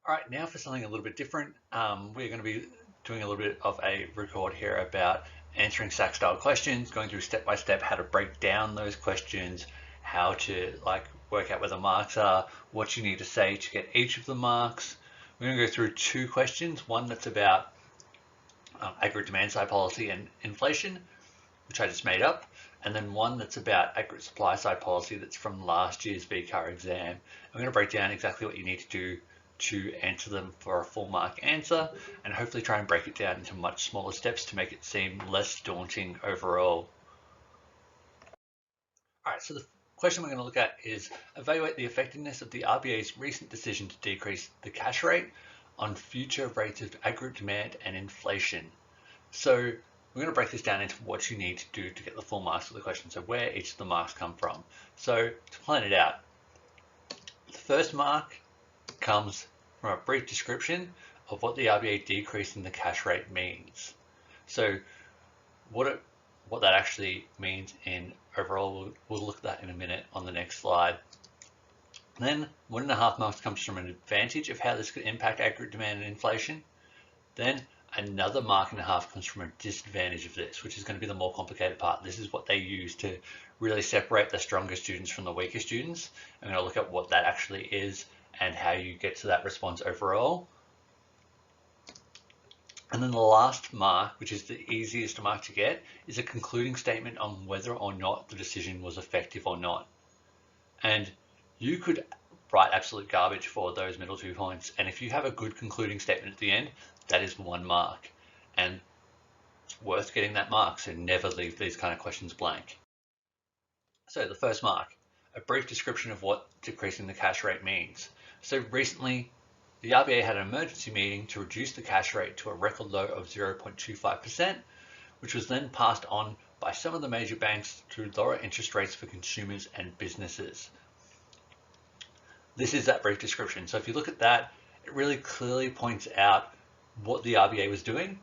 All right, now for something a little bit different. We're going to be doing a little bit of a record here about answering SAC style questions, going through step by step how to break down those questions, how to work out where the marks are, what you need to say to get each of the marks. We're going to go through two questions, one that's about aggregate demand side policy and inflation, which I just made up, and then one that's about aggregate supply side policy that's from last year's VCAR exam. I'm going to break down exactly what you need to do to answer them for a full mark answer, and hopefully try and break it down into much smaller steps to make it seem less daunting overall. All right, so the question we're going to look at is evaluate the effectiveness of the RBA's recent decision to decrease the cash rate on future rates of aggregate demand and inflation. So we're going to break this down into what you need to do to get the full marks of the question, so where each of the marks come from. So to plan it out, the first mark comes from a brief description of what the RBA decreasing the cash rate means. So what that actually means in overall, we'll look at that in a minute on the next slide. Then 1.5 marks comes from an advantage of how this could impact aggregate demand and inflation. Then another 1.5 marks comes from a disadvantage of this, which is going to be the more complicated part. This is what they use to really separate the stronger students from the weaker students. I'm going to look at what that actually is and how you get to that response overall. And then the last mark, which is the easiest mark to get, is a concluding statement on whether or not the decision was effective or not. And you could write absolute garbage for those middle 2 points. And if you have a good concluding statement at the end, that is 1 mark. And it's worth getting that mark, so never leave these kind of questions blank. So the first mark, a brief description of what decreasing the cash rate means. So recently, the RBA had an emergency meeting to reduce the cash rate to a record low of 0.25%, which was then passed on by some of the major banks to lower interest rates for consumers and businesses. This is that brief description. So if you look at that, it really clearly points out what the RBA was doing,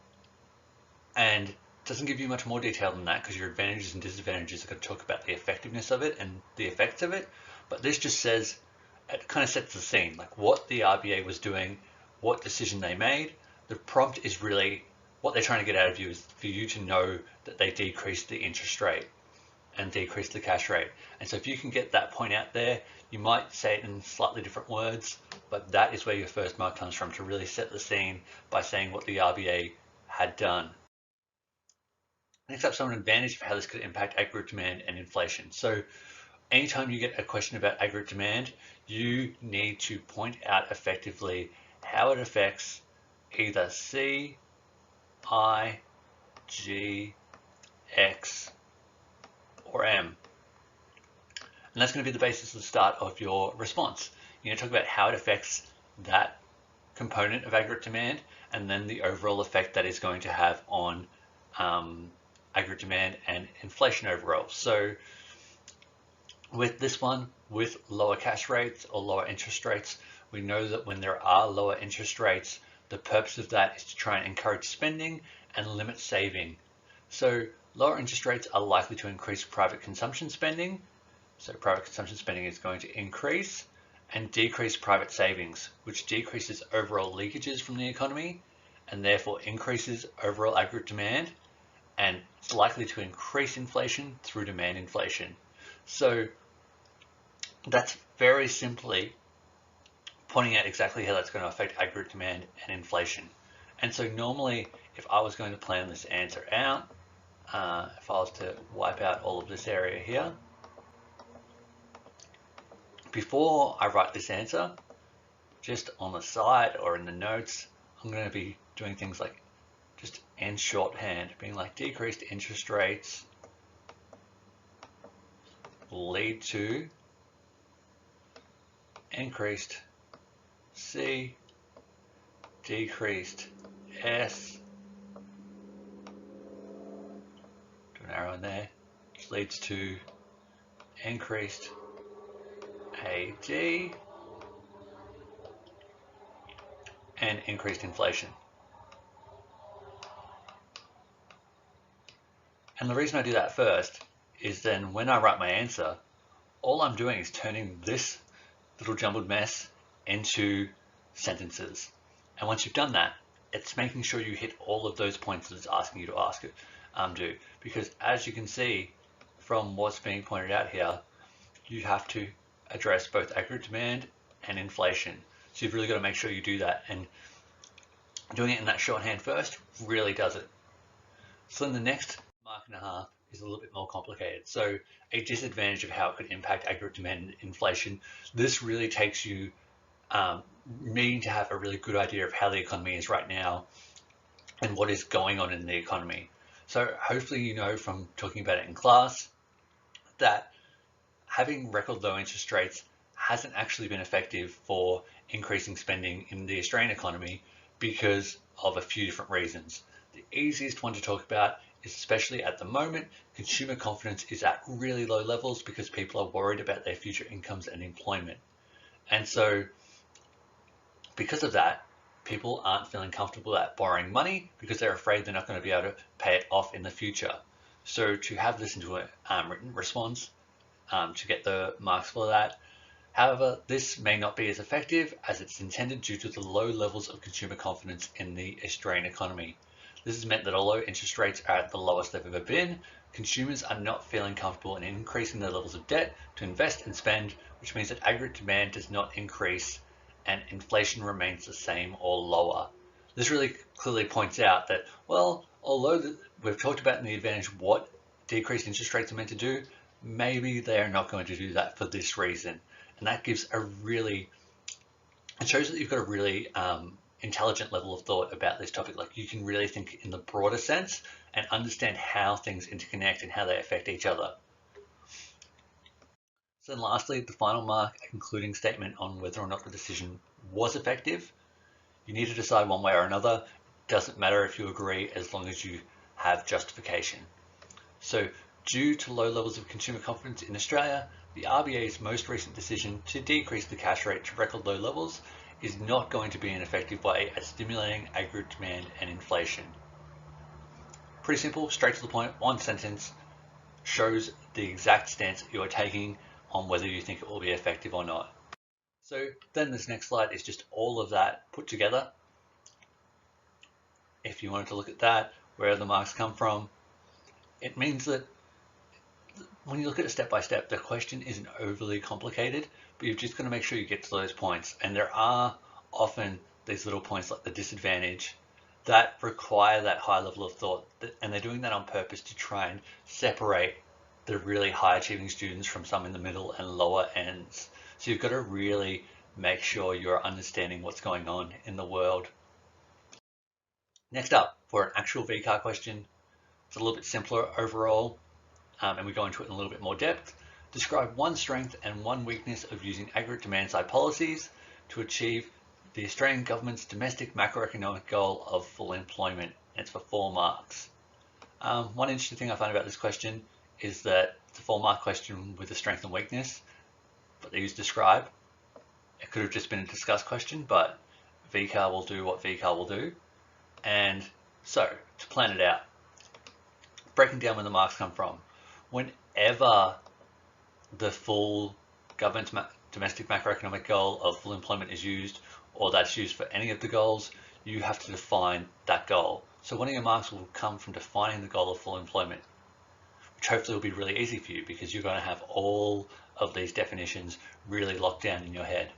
and doesn't give you much more detail than that, because your advantages and disadvantages are going to talk about the effectiveness of it and the effects of it. But this just says, it kind of sets the scene, like what the RBA was doing, what decision they made. The prompt is really, what they're trying to get out of you is for you to know that they decreased the interest rate and decreased the cash rate. And so if you can get that point out there, you might say it in slightly different words, but that is where your first mark comes from, to really set the scene by saying what the RBA had done. Next up, some advantage of how this could impact aggregate demand and inflation. So anytime you get a question about aggregate demand, you need to point out effectively how it affects either C, I, G, X, or M. And that's going to be the basis of the start of your response. You're going to talk about how it affects that component of aggregate demand, and then the overall effect that is going to have on aggregate demand and inflation overall. So with this one, with lower cash rates or lower interest rates, we know that when there are lower interest rates, the purpose of that is to try and encourage spending and limit saving. So lower interest rates are likely to increase private consumption spending. So private consumption spending is going to increase, and decrease private savings, which decreases overall leakages from the economy and therefore increases overall aggregate demand, and it's likely to increase inflation through demand inflation. So that's very simply pointing out exactly how that's going to affect aggregate demand and inflation. And so normally, if I was going to plan this answer out, if I was to wipe out all of this area here, before I write this answer, just on the side or in the notes, I'm going to be doing things like just in shorthand, being like decreased interest rates will lead to increased C, decreased S, do an arrow in there, which leads to increased AD and increased inflation. And the reason I do that first is then when I write my answer, all I'm doing is turning this little jumbled mess into sentences. And once you've done that, it's making sure you hit all of those points that it's asking you to do. Because as you can see from what's being pointed out here, you have to address both aggregate demand and inflation. So you've really got to make sure you do that. And doing it in that shorthand first really does it. So then the next mark and a half is a little bit more complicated. So a disadvantage of how it could impact aggregate demand and inflation. This really takes you needing to have a really good idea of how the economy is right now and what is going on in the economy. So hopefully you know from talking about it in class that having record low interest rates hasn't actually been effective for increasing spending in the Australian economy because of a few different reasons. The easiest one to talk about is, especially at the moment, consumer confidence is at really low levels because people are worried about their future incomes and employment. And so because of that, people aren't feeling comfortable at borrowing money because they're afraid they're not going to be able to pay it off in the future. So to have this into a written response to get the marks for that. However, this may not be as effective as it's intended due to the low levels of consumer confidence in the Australian economy. This has meant that although interest rates are at the lowest they've ever been, consumers are not feeling comfortable in increasing their levels of debt to invest and spend, which means that aggregate demand does not increase and inflation remains the same or lower. This really clearly points out that, well, although we've talked about in the advantage what decreased interest rates are meant to do, maybe they're not going to do that for this reason. And that gives it shows that you've got a really intelligent level of thought about this topic. Like you can really think in the broader sense and understand how things interconnect and how they affect each other. So then lastly, the final mark, a concluding statement on whether or not the decision was effective. You need to decide one way or another. It doesn't matter if you agree as long as you have justification. So due to low levels of consumer confidence in Australia, the RBA's most recent decision to decrease the cash rate to record low levels is not going to be an effective way at stimulating aggregate demand and inflation. Pretty simple, straight to the point, one sentence shows the exact stance that you are taking on whether you think it will be effective or not. So then this next slide is just all of that put together. If you wanted to look at that, where the marks come from, it means that when you look at it step by step, the question isn't overly complicated, but you've just got to make sure you get to those points. And there are often these little points like the disadvantage that require that high level of thought. And they're doing that on purpose to try and separate the really high achieving students from some in the middle and lower ends. So you've got to really make sure you're understanding what's going on in the world. Next up, for an actual VCAR question, it's a little bit simpler overall. And we go into it in a little bit more depth. Describe one strength and one weakness of using aggregate demand side policies to achieve the Australian government's domestic macroeconomic goal of full employment. And it's for 4 marks. One interesting thing I find about this question is that it's a 4-mark question with a strength and weakness, but they use describe. It could have just been a discuss question, but VCAR will do what VCAR will do. And so to plan it out, breaking down where the marks come from. Whenever the full government's domestic macroeconomic goal of full employment is used, or that's used for any of the goals, you have to define that goal. So one of your marks will come from defining the goal of full employment, which hopefully will be really easy for you because you're going to have all of these definitions really locked down in your head.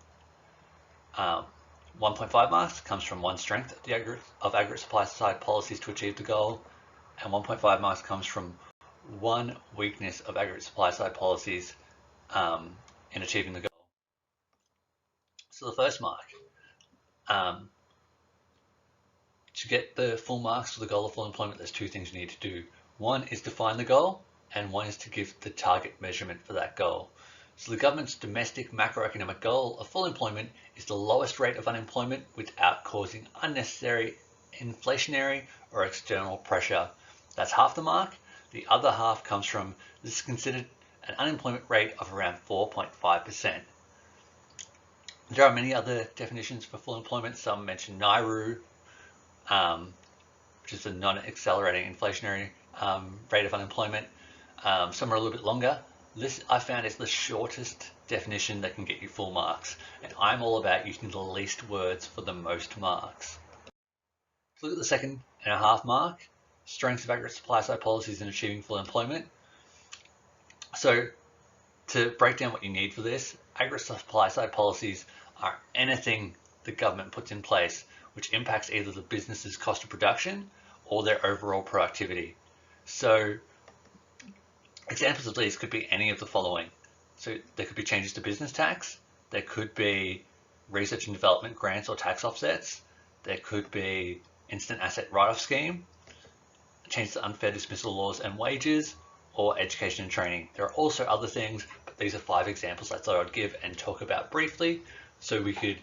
1.5 marks comes from one strength of aggregate supply side policies to achieve the goal, and 1.5 marks comes from one weakness of aggregate supply side policies in achieving the goal. So the first mark, to get the full marks for the goal of full employment, there's 2 things you need to do. One is define the goal, and one is to give the target measurement for that goal. So the government's domestic macroeconomic goal of full employment is the lowest rate of unemployment without causing unnecessary inflationary or external pressure. That's half the mark. The other half comes from, this is considered an unemployment rate of around 4.5%. There are many other definitions for full employment. Some mention NAIRU, which is a non-accelerating inflationary rate of unemployment. Some are a little bit longer This I found is the shortest definition that can get you full marks, and I'm all about using the least words for the most marks. Look at the 2.5 mark, strengths of aggregate supply side policies in achieving full employment. So to break down what you need for this, aggregate supply side policies are anything the government puts in place which impacts either the business's cost of production or their overall productivity. So examples of these could be any of the following. So there could be changes to business tax, there could be research and development grants or tax offsets, there could be instant asset write-off scheme, change to unfair dismissal laws and wages, or education and training. There are also other things, but these are 5 examples I thought I'd give and talk about briefly so we could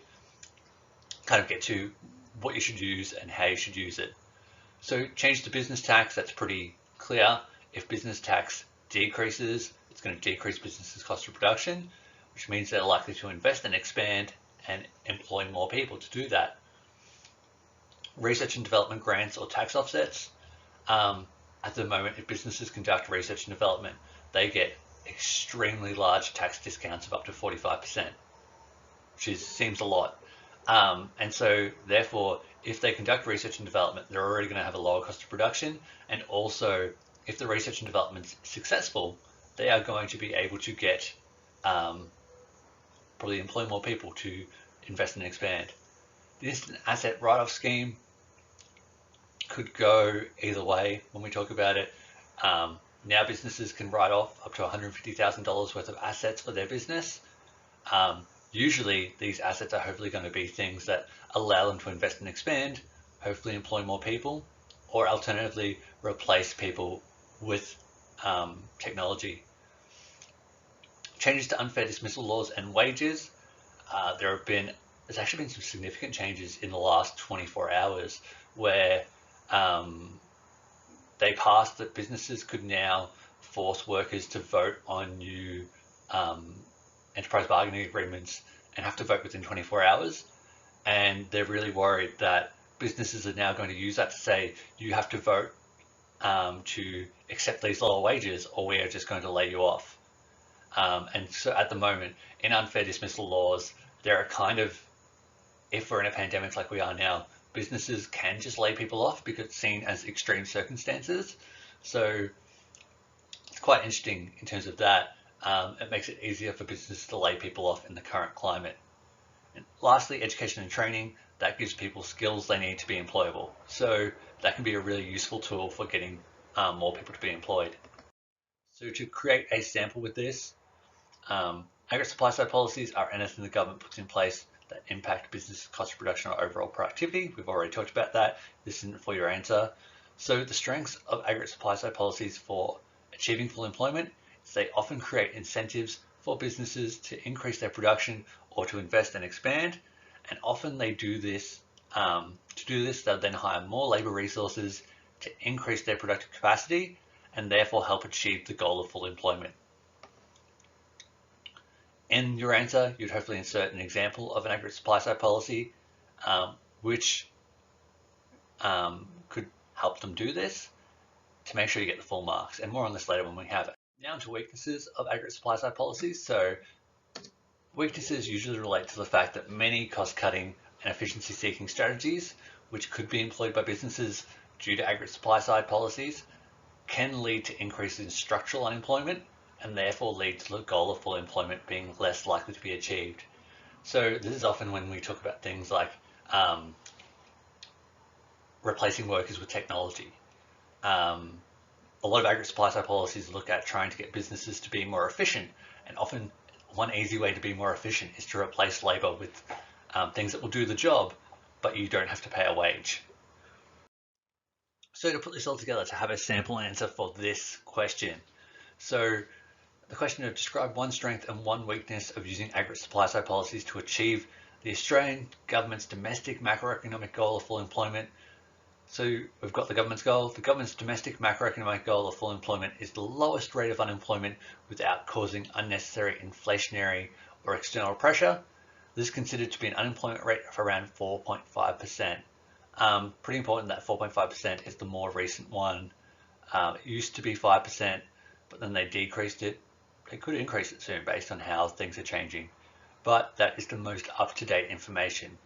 kind of get to what you should use and how you should use it. So change to business tax, that's pretty clear. If business tax decreases, it's going to decrease businesses' cost of production, which means they're likely to invest and expand and employ more people to do that. Research and development grants or tax offsets. At the moment, if businesses conduct research and development, they get extremely large tax discounts of up to 45%, which seems a lot. And so therefore, if they conduct research and development, they're already going to have a lower cost of production. And also, if the research and development is successful, they are going to be able to get, probably employ more people to invest and expand. The instant asset write-off scheme could go either way when we talk about it. Now businesses can write off up to $150,000 worth of assets for their business. Usually these assets are hopefully going to be things that allow them to invest and expand, hopefully employ more people, or alternatively replace people with technology. Changes to unfair dismissal laws and wages. There's actually been some significant changes in the last 24 hours where they passed that businesses could now force workers to vote on new enterprise bargaining agreements and have to vote within 24 hours. And they're really worried that businesses are now going to use that to say, you have to vote to accept these lower wages or we are just going to lay you off. And so at the moment, in unfair dismissal laws, there are kind of, if we're in a pandemic like we are now, businesses can just lay people off because it's seen as extreme circumstances. So it's quite interesting in terms of that. It makes it easier for businesses to lay people off in the current climate. And lastly, education and training. That gives people skills they need to be employable. So that can be a really useful tool for getting more people to be employed. So to create a sample with this, aggregate supply side policies are anything the government puts in place that impact business cost of production or overall productivity. We've already talked about that. This isn't for your answer. So the strengths of aggregate supply side policies for achieving full employment is they often create incentives for businesses to increase their production or to invest and expand. And often they do this, they'll then hire more labor resources to increase their productive capacity and therefore help achieve the goal of full employment. In your answer, you'd hopefully insert an example of an aggregate supply side policy, which could help them do this to make sure you get the full marks. And more on this later when we have it. Now to weaknesses of aggregate supply side policies. So weaknesses usually relate to the fact that many cost-cutting and efficiency-seeking strategies, which could be employed by businesses due to aggregate supply side policies, can lead to increases in structural unemployment and therefore lead to the goal of full employment being less likely to be achieved. So this is often when we talk about things like replacing workers with technology. A lot of aggregate supply side policies look at trying to get businesses to be more efficient, and often one easy way to be more efficient is to replace labor with things that will do the job, but you don't have to pay a wage. So to put this all together, to have a sample answer for this question. So the question of describe one strength and one weakness of using aggregate supply side policies to achieve the Australian government's domestic macroeconomic goal of full employment. So we've got the government's goal. The government's domestic macroeconomic goal of full employment is the lowest rate of unemployment without causing unnecessary inflationary or external pressure. This is considered to be an unemployment rate of around 4.5%. Pretty important that 4.5% is the more recent one. It used to be 5%, but then they decreased it It could increase it soon based on how things are changing, but that is the most up-to-date information.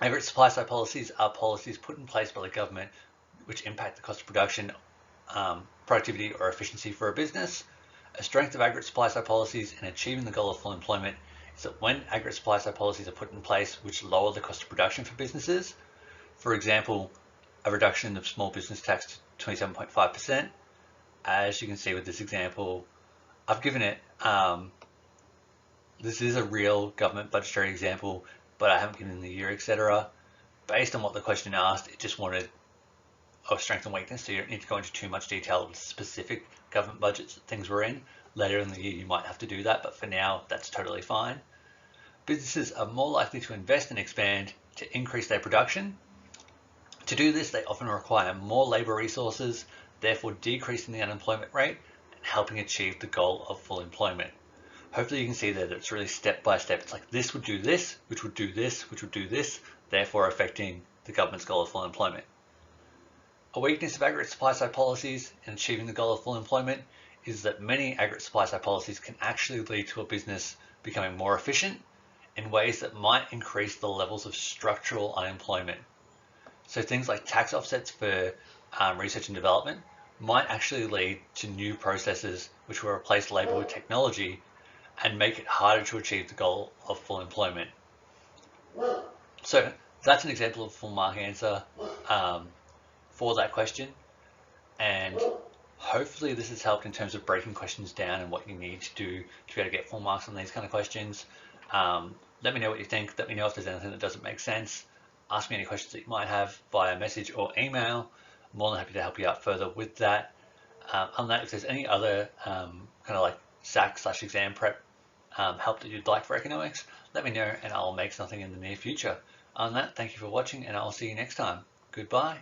Aggregate supply side policies are policies put in place by the government which impact the cost of production, productivity or efficiency for a business. A strength of aggregate supply side policies in achieving the goal of full employment is that when aggregate supply side policies are put in place which lower the cost of production for businesses, for example, a reduction of small business tax to 27.5%, as you can see with this example, I've given it, this is a real government budgetary example, but I haven't given the year, etc. Based on what the question asked, it just wanted a strength and weakness, so you don't need to go into too much detail with specific government budgets that things were in. Later in the year you might have to do that, but for now that's totally fine. Businesses are more likely to invest and expand to increase their production. To do this, they often require more labour resources, therefore decreasing the unemployment rate and helping achieve the goal of full employment. Hopefully you can see there that it's really step by step. It's like this would do this, which would do this, which would do this, therefore affecting the government's goal of full employment. A weakness of aggregate supply side policies in achieving the goal of full employment is that many aggregate supply side policies can actually lead to a business becoming more efficient in ways that might increase the levels of structural unemployment. So things like tax offsets for research and development might actually lead to new processes which will replace labour with technology and make it harder to achieve the goal of full employment. So that's an example of a full mark answer for that question, and hopefully this has helped in terms of breaking questions down and what you need to do to be able to get full marks on these kind of questions. Let me know what you think. Let me know if there's anything that doesn't make sense. Ask me any questions that you might have via message or email. I'm more than happy to help you out further with that. On that, if there's any other kind of like SAC/exam prep help that you'd like for economics, let me know and I'll make something in the near future. On that, thank you for watching and I'll see you next time. Goodbye.